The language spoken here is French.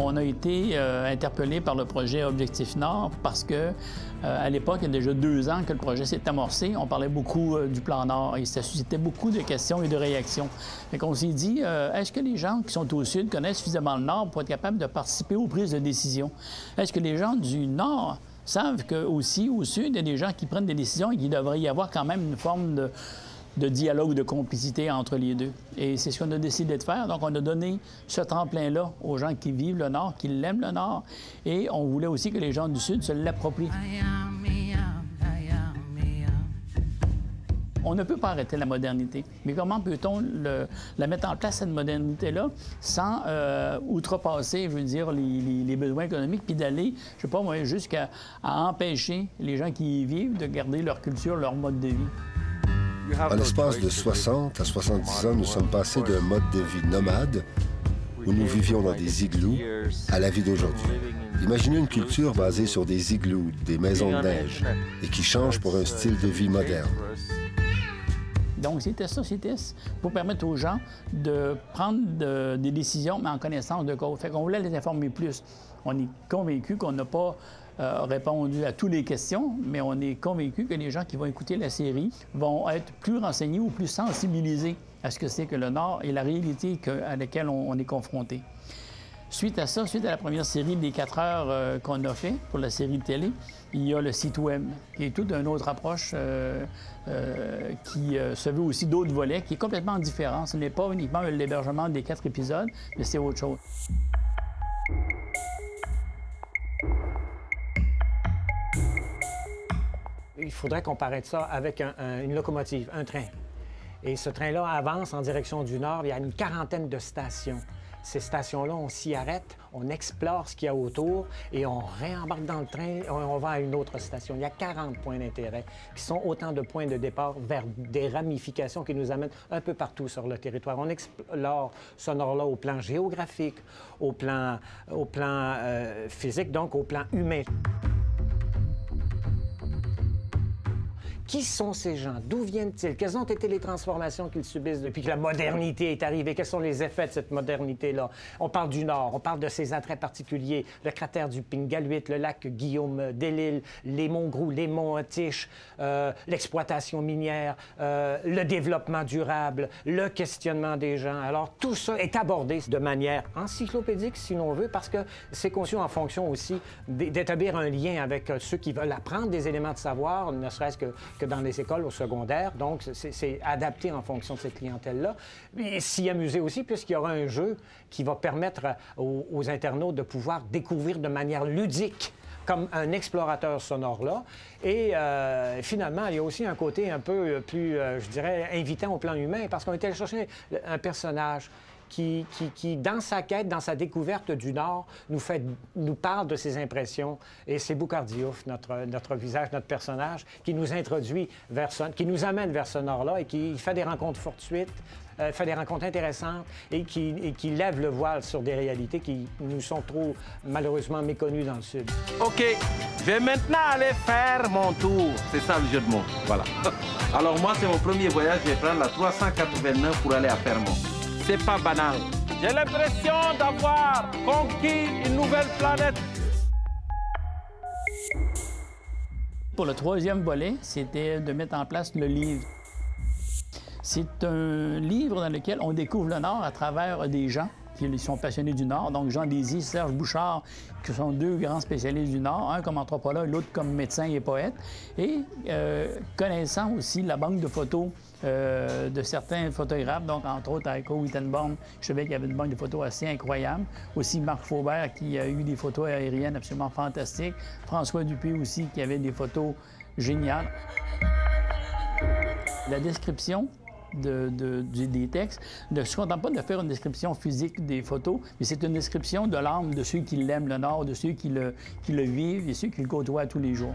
On a été interpellé par le projet Objectif Nord parce que, à l'époque, il y a déjà 2 ans que le projet s'est amorcé. On parlait beaucoup du plan Nord et ça suscitait beaucoup de questions et de réactions. Fait qu'on s'est dit, est-ce que les gens qui sont au Sud connaissent suffisamment le Nord pour être capables de participer aux prises de décision? Est-ce que les gens du Nord savent qu'aussi, au Sud, il y a des gens qui prennent des décisions et qu'il devrait y avoir quand même une forme de dialogue, de complicité entre les deux. Et c'est ce qu'on a décidé de faire. Donc, on a donné ce tremplin-là aux gens qui vivent le Nord, qui l'aiment le Nord. Et on voulait aussi que les gens du Sud se l'approprient. On ne peut pas arrêter la modernité. Mais comment peut-on la mettre en place, cette modernité-là, sans outrepasser, je veux dire, les besoins économiques, puis d'aller, je sais pas moi, jusqu'à empêcher les gens qui y vivent de garder leur culture, leur mode de vie. En l'espace de 60 à 70 ans, nous sommes passés d'un mode de vie nomade, où nous vivions dans des igloos, à la vie d'aujourd'hui. Imaginez une culture basée sur des igloos, des maisons de neige, et qui change pour un style de vie moderne. Donc, c'était ça, c'était pour permettre aux gens de prendre des décisions, mais en connaissance de cause. Fait qu'on voulait les informer plus. On est convaincus qu'on n'a pas répondu à toutes les questions, mais on est convaincus que les gens qui vont écouter la série vont être plus renseignés ou plus sensibilisés à ce que c'est que le Nord et la réalité à laquelle on est confronté. Suite à ça, suite à la première série des 4 heures qu'on a fait pour la série de télé, il y a le site Web, qui est toute une autre approche qui se veut aussi d'autres volets, qui est complètement différent. Ce n'est pas uniquement l'hébergement des 4 épisodes, mais c'est autre chose. Il faudrait comparer ça avec une locomotive, un train. Et ce train-là avance en direction du nord. Il y a une 40aine de stations. Ces stations-là, on s'y arrête, on explore ce qu'il y a autour et on réembarque dans le train, on va à une autre station. Il y a 40 points d'intérêt qui sont autant de points de départ vers des ramifications qui nous amènent un peu partout sur le territoire. On explore ce nord-là au plan géographique, au plan physique, donc au plan humain. Qui sont ces gens? D'où viennent-ils? Quelles ont été les transformations qu'ils subissent depuis que la modernité est arrivée? Quels sont les effets de cette modernité-là? On parle du Nord, on parle de ses attraits particuliers, le cratère du Pingaluit, le lac Guillaume Delisle, les monts Grou, les monts Tiche, l'exploitation minière, le développement durable, le questionnement des gens. Alors, tout ça est abordé de manière encyclopédique, si l'on veut, parce que c'est conçu en fonction aussi d'établir un lien avec ceux qui veulent apprendre des éléments de savoir, ne serait-ce que dans les écoles au secondaire. Donc, c'est adapté en fonction de cette clientèle-là. Et s'y amuser aussi, puisqu'il y aura un jeu qui va permettre aux internautes de pouvoir découvrir de manière ludique comme un explorateur sonore-là. Et finalement, il y a aussi un côté un peu plus, je dirais, invitant au plan humain, parce qu'on est allé chercher un personnage qui, dans sa quête, dans sa découverte du Nord, nous parle de ses impressions. Et c'est Boukhar Diouf, notre visage, notre personnage, qui nous introduit qui nous amène vers ce Nord-là et qui fait des rencontres fortuites, fait des rencontres intéressantes et qui lève le voile sur des réalités qui nous sont trop, malheureusement, méconnues dans le Sud. OK, je vais maintenant aller faire mon tour. C'est ça le jeu de mots, voilà. Alors moi, c'est mon premier voyage. Je vais prendre la 389 pour aller à Fermont. C'est pas banal. J'ai l'impression d'avoir conquis une nouvelle planète. Pour le 3e volet, c'était de mettre en place le livre. C'est un livre dans lequel on découvre le Nord à travers des gens qui sont passionnés du Nord. Donc, Jean Désy, Serge Bouchard, qui sont 2 grands spécialistes du Nord, un comme anthropologue, l'autre comme médecin et poète. Et connaissant aussi la banque de photos de certains photographes, donc entre autres Heiko Wittenborn, je savais qu'il y avait une banque de photos assez incroyable. Aussi Marc Faubert, qui a eu des photos aériennes absolument fantastiques. François Dupé aussi, qui avait des photos géniales. La description des textes ne se contente pas de faire une description physique des photos, mais c'est une description de l'âme de ceux qui l'aiment, le Nord, de ceux qui le vivent et ceux qui le côtoient tous les jours.